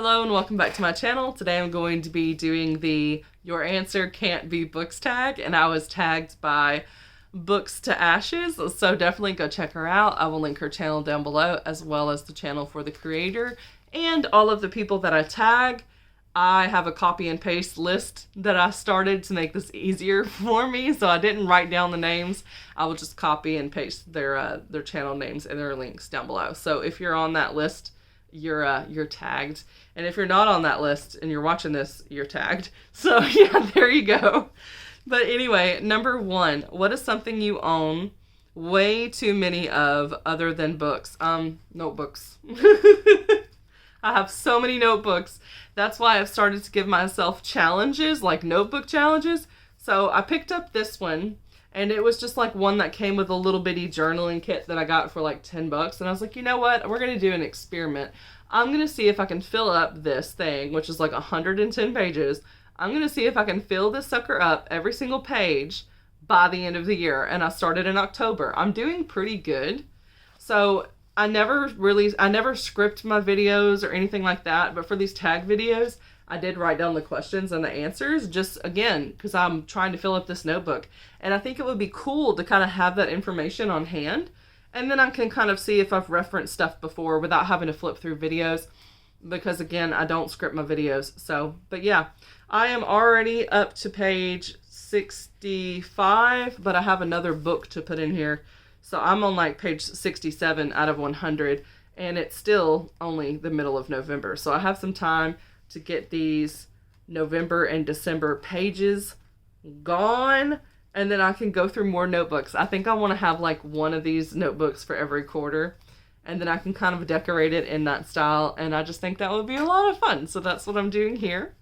Hello and welcome back to my channel. Today I'm going to be doing the Your Answer Can't Be Books tag, and I was tagged by Books to Ashes, so definitely go check her out. I will link her channel down below, as well as the channel for the creator and all of the people that I tag. I have a copy and paste list that I started to make this easier for me, so I didn't write down the names. I will just copy and paste their channel names and their links down below. So if you're on that list, you're tagged, and if you're not on that list and you're watching this, you're tagged. So yeah, there you go. But anyway, number one, what is something you own way too many of other than books? Notebooks. I have so many notebooks. That's why I've started to give myself challenges, like notebook challenges. So I picked up this one, and it was just like one that came with a little bitty journaling kit that I got for like $10. And I was like, you know what? We're going to do an experiment. I'm going to see if I can fill up this thing, which is like 110 pages. I'm going to see if I can fill this sucker up, every single page, by the end of the year. And I started in October. I'm doing pretty good. So I never script my videos or anything like that. But for these tag videos, I did write down the questions and the answers, just again, because I'm trying to fill up this notebook. And I think it would be cool to kind of have that information on hand. And then I can kind of see if I've referenced stuff before without having to flip through videos. Because again, I don't script my videos. So, but yeah, I am already up to page 65, but I have another book to put in here. So I'm on like page 67 out of 100, and it's still only the middle of November. So I have some time to get these November and December pages gone, and then I can go through more notebooks. I think I want to have like one of these notebooks for every quarter, and then I can kind of decorate it in that style, and I just think that would be a lot of fun. So that's what I'm doing here.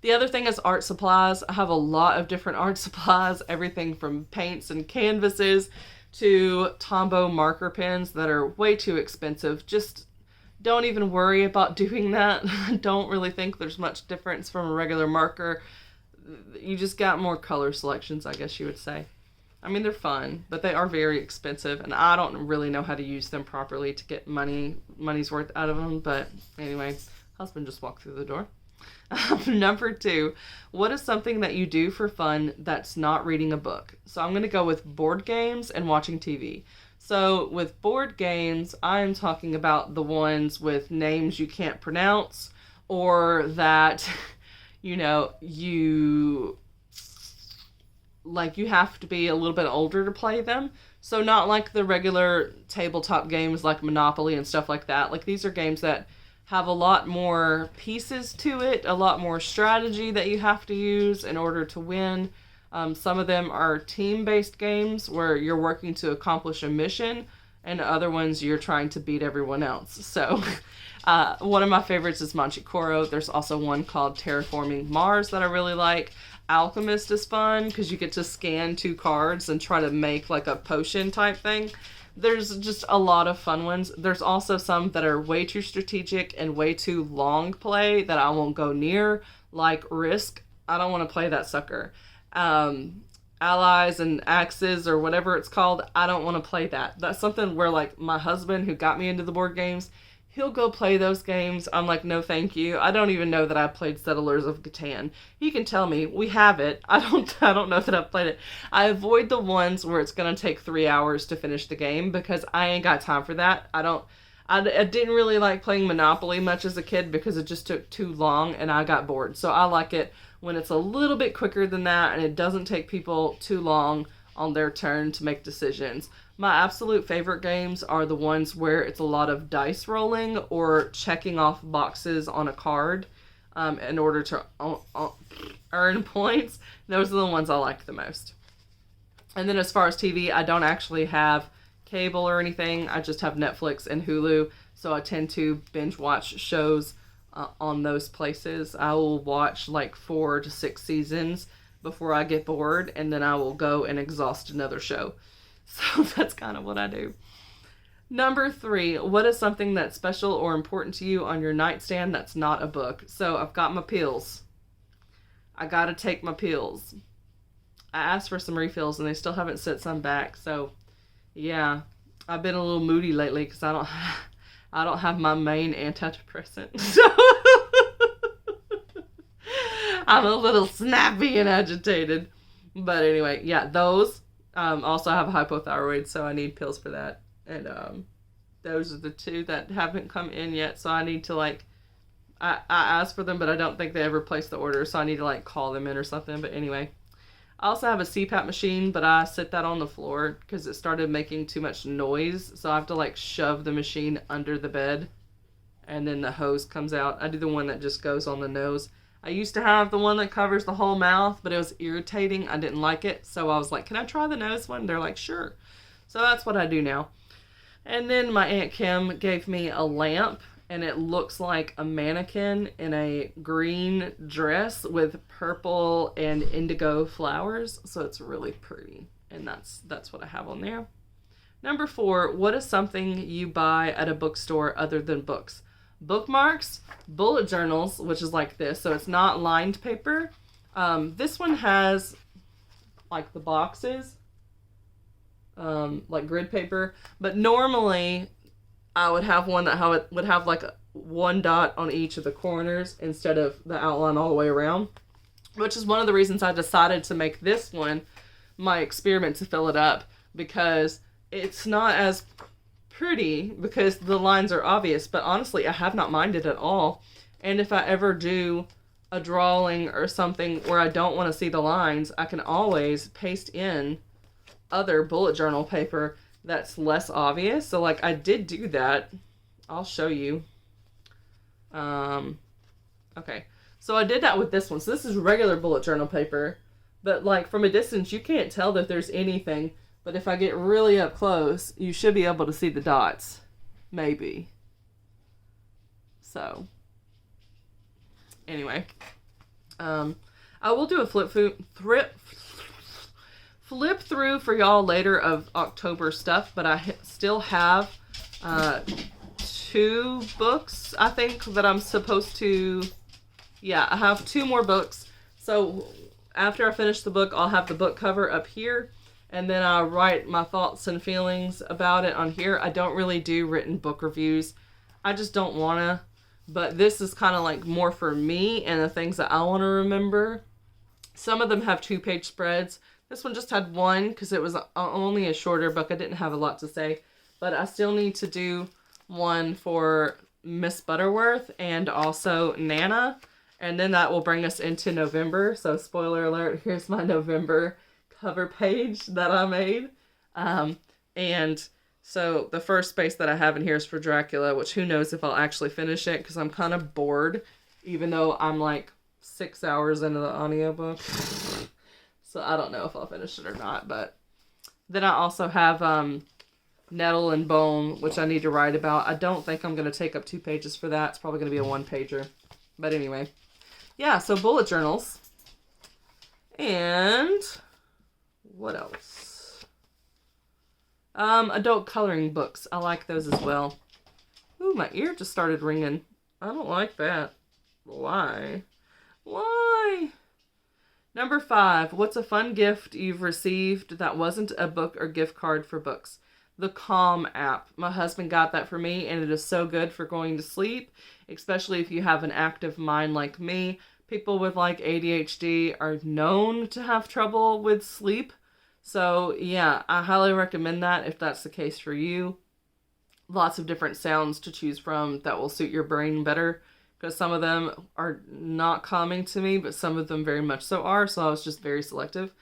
The other thing is art supplies. I have a lot of different art supplies, everything from paints and canvases to Tombow marker pens that are way too expensive. Just don't even worry about doing that. I don't really think there's much difference from a regular marker. You just got more color selections, I guess you would say. I mean, they're fun, but they are very expensive, and I don't really know how to use them properly to get money's worth out of them. But anyway, husband just walked through the door. Number two, what is something that you do for fun that's not reading a book? So I'm going to go with board games and watching TV. So with board games, I'm talking about the ones with names you can't pronounce, or that, you have to be a little bit older to play them. So not like the regular tabletop games like Monopoly and stuff like that. Like, these are games that have a lot more pieces to it, a lot more strategy that you have to use in order to win. Some of them are team-based games where you're working to accomplish a mission, and other ones you're trying to beat everyone else. So one of my favorites is Manchikoro. There's also one called Terraforming Mars that I really like. Alchemist is fun because you get to scan 2 cards and try to make like a potion type thing. There's just a lot of fun ones. There's also some that are way too strategic and way too long play that I won't go near, like Risk. I don't want to play that sucker. Allies and Axes, or whatever it's called, I don't want to play that. That's something where, like, my husband, who got me into the board games, he'll go play those games. I'm like, no thank you. I don't even know that I played Settlers of Catan. He can tell me, we have it. I don't know that I've played it. I avoid the ones where it's going to take 3 hours to finish the game, because I ain't got time for that. I didn't really like playing Monopoly much as a kid because it just took too long and I got bored. So I like it when it's a little bit quicker than that and it doesn't take people too long on their turn to make decisions. My absolute favorite games are the ones where it's a lot of dice rolling or checking off boxes on a card in order to earn points. Those are the ones I like the most. And then as far as TV, I don't actually have cable or anything. I just have Netflix and Hulu, so I tend to binge watch shows on those places. I will watch like 4 to 6 seasons before I get bored, and then I will go and exhaust another show. So that's kind of what I do. Number 3, what is something that's special or important to you on your nightstand that's not a book? So I've got my pills. I gotta take my pills. I asked for some refills and they still haven't sent some back, so yeah, I've been a little moody lately because I I don't have my main antidepressant. So I'm a little snappy and agitated. But anyway, yeah, those. Also I have hypothyroid, so I need pills for that. And those are the two that haven't come in yet. So I need to I asked for them, but I don't think they ever placed the order. So I need to call them in or something. But anyway, I also have a CPAP machine, but I sit that on the floor because it started making too much noise. So I have to shove the machine under the bed, and then the hose comes out. I do the one that just goes on the nose. I used to have the one that covers the whole mouth, but it was irritating. I didn't like it. So I was like, can I try the nose one? They're like, sure. So that's what I do now. And then my Aunt Kim gave me a lamp, and it looks like a mannequin in a green dress with purple and indigo flowers. So it's really pretty. And that's what I have on there. Number 4, what is something you buy at a bookstore other than books? Bookmarks, bullet journals, which is like this. So it's not lined paper. This one has the boxes, like grid paper. But normally I would have one that would have one dot on each of the corners instead of the outline all the way around, which is one of the reasons I decided to make this one my experiment to fill it up, because it's not as pretty because the lines are obvious, but honestly I have not minded at all. And if I ever do a drawing or something where I don't want to see the lines, I can always paste in other bullet journal paper that's less obvious. So I did do that. I'll show you. Okay. So I did that with this one. So this is regular bullet journal paper, but from a distance you can't tell that there's anything. But if I get really up close, you should be able to see the dots. Maybe. So anyway, I will do a flip through for y'all later of October stuff, but I still have 2 books, I think, that I'm supposed to... Yeah, I have 2 more books. So after I finish the book, I'll have the book cover up here, and then I'll write my thoughts and feelings about it on here. I don't really do written book reviews. I just don't want to, but this is kind of more for me and the things that I want to remember. Some of them have 2-page spreads. This one just had 1 because it was only a shorter book. I didn't have a lot to say, but I still need to do one for Miss Butterworth and also Nana, and then that will bring us into November. So spoiler alert, here's my November cover page that I made. And so the first space that I have in here is for Dracula, which who knows if I'll actually finish it because I'm kind of bored, even though I'm 6 hours into the audiobook. So I don't know if I'll finish it or not. But then I also have Nettle and Bone, which I need to write about. I don't think I'm going to take up 2 pages for that. It's probably going to be a 1-pager. But anyway. Yeah, so bullet journals. And what else? Adult coloring books. I like those as well. Ooh, my ear just started ringing. I don't like that. Why? Why? Number 5. What's a fun gift you've received that wasn't a book or gift card for books? The Calm app. My husband got that for me, and it is so good for going to sleep, especially if you have an active mind like me. People with ADHD are known to have trouble with sleep. So yeah, I highly recommend that if that's the case for you. Lots of different sounds to choose from that will suit your brain better, because some of them are not calming to me, but some of them very much so are. So I was just very selective.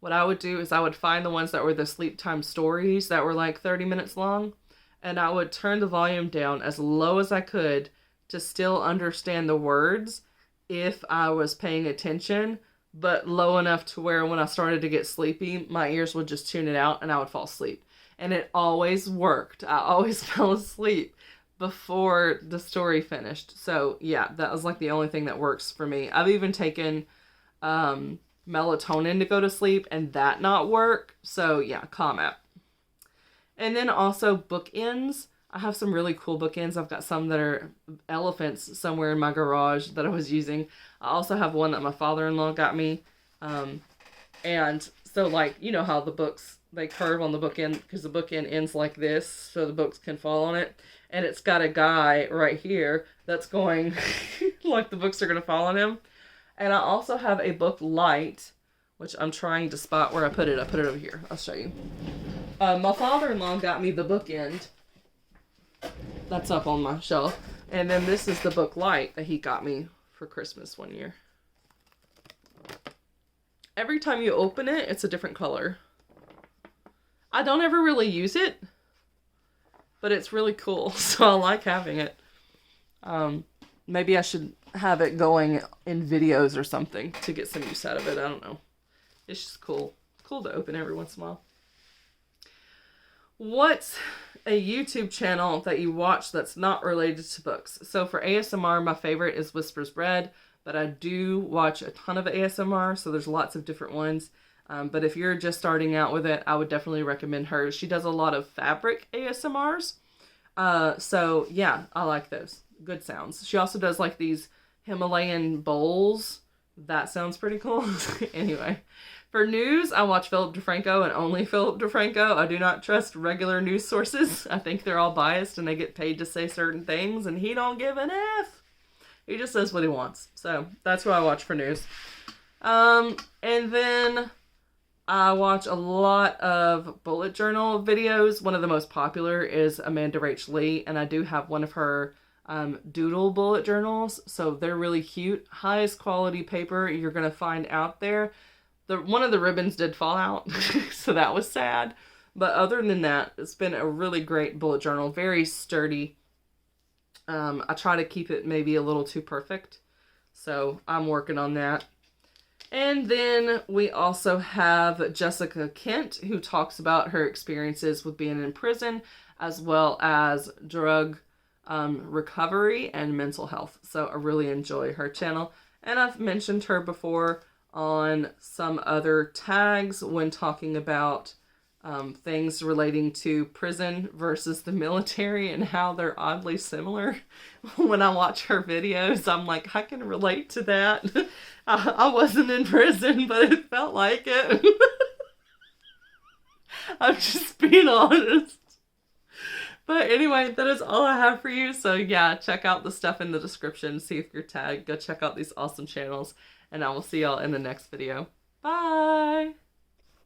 What I would do is I would find the ones that were the sleep time stories that were 30 minutes long, and I would turn the volume down as low as I could to still understand the words if I was paying attention, but low enough to where when I started to get sleepy, my ears would just tune it out and I would fall asleep. And it always worked. I always fell asleep before the story finished. So yeah, that was the only thing that works for me. I've even taken melatonin to go to sleep and that not work. So yeah, Calm app. And then also bookends. I have some really cool bookends. I've got some that are elephants somewhere in my garage that I was using. I also have one that my father-in-law got me. And so you know how the books, they curve on the bookend because the bookend ends like this so the books can fall on it. And it's got a guy right here that's going like the books are going to fall on him. And I also have a book light, which I'm trying to spot where I put it. I put it over here. I'll show you. My father-in-law got me the bookend. That's up on my shelf. And then this is the book light that he got me for Christmas one year. Every time you open it, it's a different color. I don't ever really use it, but it's really cool, so I like having it. Maybe I should have it going in videos or something to get some use out of it. I don't know. It's just cool. Cool to open every once in a while. What's a YouTube channel that you watch that's not related to books? So for ASMR, my favorite is Whispers Bread, but I do watch a ton of ASMR, so there's lots of different ones. But if you're just starting out with it, I would definitely recommend her. She does a lot of fabric ASMRs. So yeah, I like those. Good sounds. She also does like these Himalayan bowls. That sounds pretty cool. Anyway, for news, I watch Philip DeFranco and only Philip DeFranco. I do not trust regular news sources. I think they're all biased and they get paid to say certain things, and he don't give an F. He just says what he wants. So that's who I watch for news. And then I watch a lot of bullet journal videos. One of the most popular is Amanda Rach Lee, and I do have one of her doodle bullet journals. So they're really cute. Highest quality paper you're going to find out there. One of the ribbons did fall out, so that was sad. But other than that, it's been a really great bullet journal. Very sturdy. I try to keep it maybe a little too perfect. So I'm working on that. And then we also have Jessica Kent, who talks about her experiences with being in prison, as well as drug recovery and mental health. So I really enjoy her channel. And I've mentioned her before on some other tags when talking about things relating to prison versus the military and how they're oddly similar. When I watch her videos, I'm like, I can relate to that. I wasn't in prison, but it felt like it. I'm just being honest. But anyway, that is all I have for you. So yeah, check out the stuff in the description. See if you're tagged. Go check out these awesome channels. And I will see y'all in the next video. Bye!